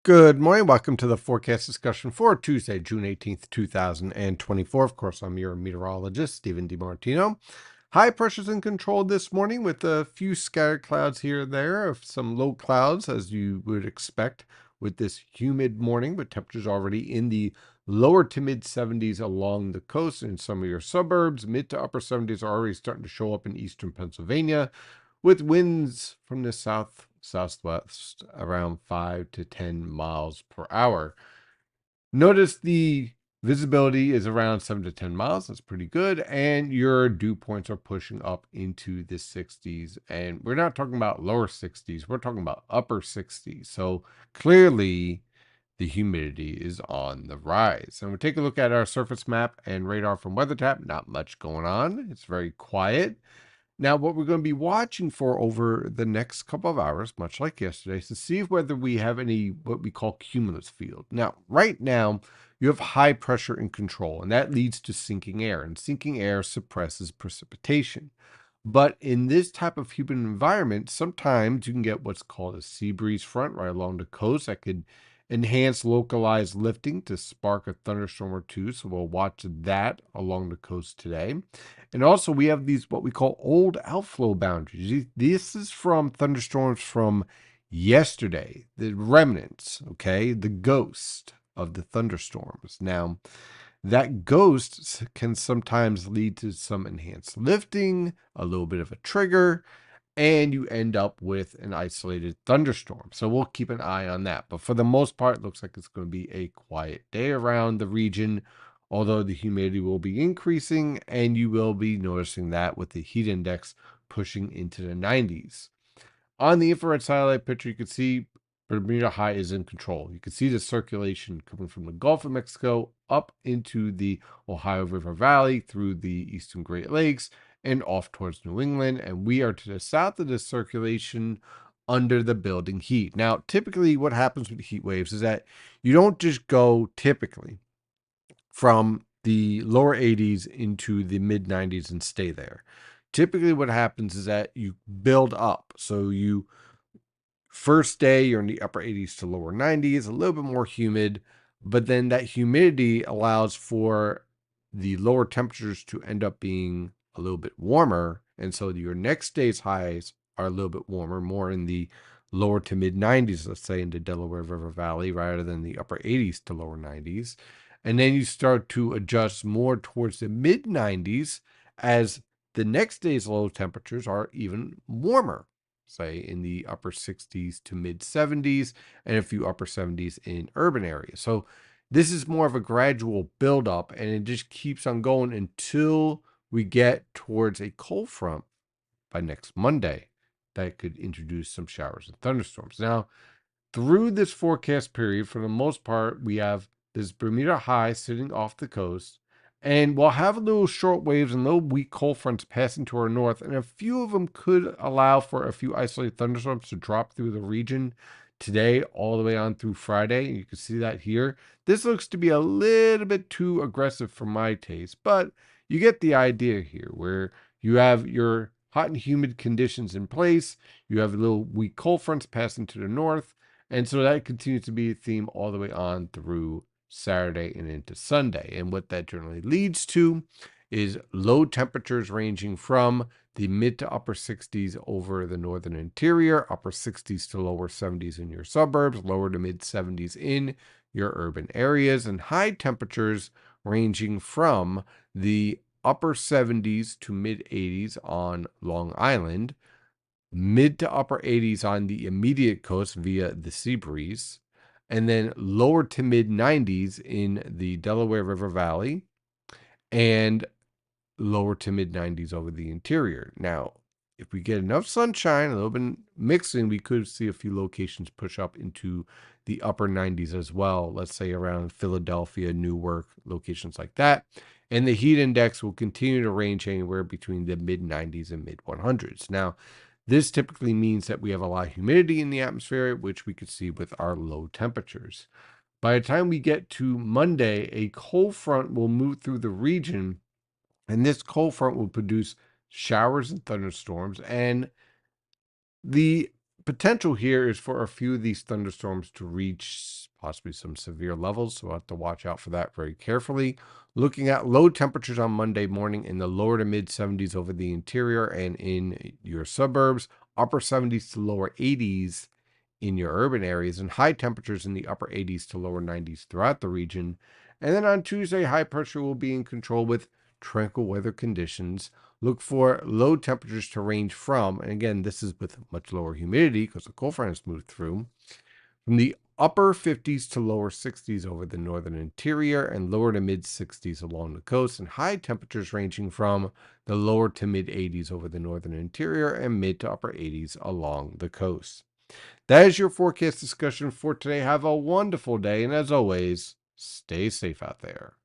Good morning. Welcome to the forecast discussion for Tuesday, June 18th, 2024. Of course, I'm your meteorologist, Stephen DiMartino. High pressure's in control this morning with a few scattered clouds here and there, some low clouds as you would expect with this humid morning, with temperatures already in the lower to mid 70s along the coast in some of your suburbs. Mid to upper 70s are already starting to show up in eastern Pennsylvania, with winds from the southwest around 5 to 10 miles per hour. Notice the visibility is around 7 to 10 miles. That's pretty good. And your dew points are pushing up into the 60s. And we're not talking about lower 60s, we're talking about upper 60s. So clearly, the humidity is on the rise. And we take a look at our surface map and radar from WeatherTap. Not much going on. It's very quiet. Now, what we're going to be watching for over the next couple of hours, much like yesterday, is to see whether we have any what we call cumulus field. Now, right now, you have high pressure in control, and that leads to sinking air, and sinking air suppresses precipitation. But in this type of humid environment, sometimes you can get what's called a sea breeze front right along the coast that could enhance localized lifting to spark a thunderstorm or two. So we'll watch that along the coast today. And also, we have these what we call old outflow boundaries. This is from thunderstorms from yesterday, the remnants, okay, the ghost of the thunderstorms. Now, that ghost can sometimes lead to some enhanced lifting, a little bit of a trigger, and you end up with an isolated thunderstorm. So we'll keep an eye on that. But for the most part, it looks like it's going to be a quiet day around the region, although the humidity will be increasing, and you will be noticing that with the heat index pushing into the 90s. On the infrared satellite picture, you can see Bermuda High is in control. You can see the circulation coming from the Gulf of Mexico up into the Ohio River Valley through the eastern Great Lakes and off towards New England. And we are to the south of the circulation under the building heat. Now, typically, what happens with heat waves is that you don't just go typically from the lower 80s into the mid 90s and stay there. Typically, what happens is that you build up. So you first day you're in the upper 80s to lower 90s, a little bit more humid, but then that humidity allows for the lower temperatures to end up being a little bit warmer, and so your next day's highs are a little bit warmer, more in the lower to mid 90s, let's say in the Delaware River Valley, rather than the upper 80s to lower 90s. And then you start to adjust more towards the mid 90s as the next day's low temperatures are even warmer, say in the upper 60s to mid 70s, and a few upper 70s in urban areas. So this is more of a gradual buildup, and it just keeps on going until we get towards a cold front by next Monday that could introduce some showers and thunderstorms. Now, through this forecast period, for the most part, we have this Bermuda high sitting off the coast, and we'll have little short waves and little weak cold fronts passing to our north, and a few of them could allow for a few isolated thunderstorms to drop through the region today all the way on through Friday. You can see that here. This looks to be a little bit too aggressive for my taste, but you get the idea here, where you have your hot and humid conditions in place, you have little weak cold fronts passing to the north, and so that continues to be a theme all the way on through Saturday and into Sunday. And what that generally leads to is low temperatures ranging from the mid to upper 60s over the northern interior, upper 60s to lower 70s in your suburbs, lower to mid 70s in your urban areas, and high temperatures ranging from the upper 70s to mid 80s on Long Island, mid to upper 80s on the immediate coast via the sea breeze, and then lower to mid 90s in the Delaware River Valley, and lower to mid 90s over the interior. Now, if we get enough sunshine, a little bit mixing, we could see a few locations push up into the upper 90s as well. Let's say around Philadelphia, Newark, locations like that. And the heat index will continue to range anywhere between the mid 90s and mid 100s. Now, this typically means that we have a lot of humidity in the atmosphere, which we could see with our low temperatures. By the time we get to Monday, a cold front will move through the region, and this cold front will produce showers and thunderstorms. And the potential here is for a few of these thunderstorms to reach possibly some severe levels, so we'll have to watch out for that very carefully. Looking at low temperatures on Monday morning in the lower to mid 70s over the interior and in your suburbs, upper 70s to lower 80s in your urban areas, and high temperatures in the upper 80s to lower 90s throughout the region. And then on Tuesday, high pressure will be in control with tranquil weather conditions. Look for low temperatures to range from, and again, this is with much lower humidity because the cold front has moved through, from the upper 50s to lower 60s over the northern interior and lower to mid 60s along the coast, and high temperatures ranging from the lower to mid 80s over the northern interior and mid to upper 80s along the coast. That is your forecast discussion for today. Have a wonderful day, and as always, stay safe out there.